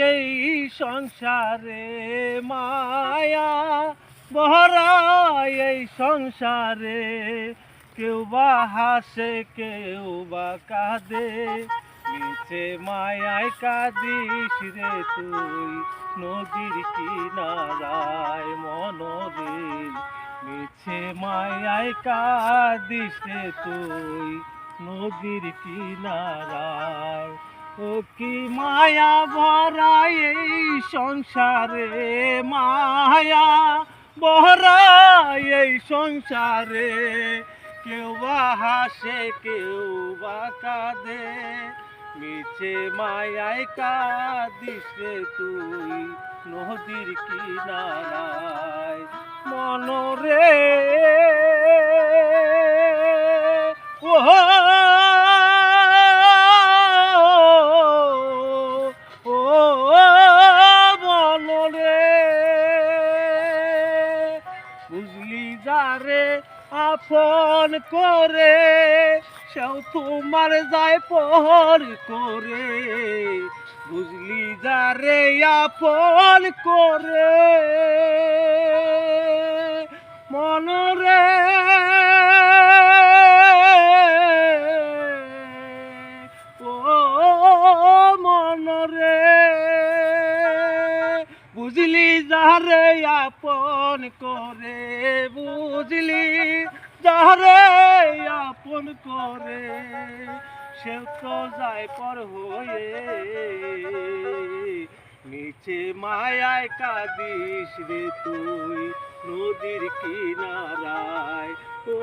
এই সংসারে মায়া ভরা এই সংসারে কেউ বা হাসে কেউ বা কাঁদে মিছে মায়ায় কাঁদিস রে তুই নদীর কিনারায় মনরে মিছে মায়ায় কাঁদিস রে তুই নদীর কিনারায় ও কি মায়া ভরা এই সংসারে মায়া ভরা এই সংসারে কেউ বা হাসে কেউ বা কাঁদে মিছে মায়ায় কাঁদিস রে তুই নদীর কিনারায় মনরে ও মনরে বুঝলি যারে আপন করে সেও তোমার যায় পর করে বুঝলি যারে আপন করে মনরে ও মনরে বুঝলি যারে আপন করে বুঝলি যারে আপন করে সে তো যায় পর হয়ে নিচে মায়ায় কাঁদিস রে তুই নদীর কিনারায় ও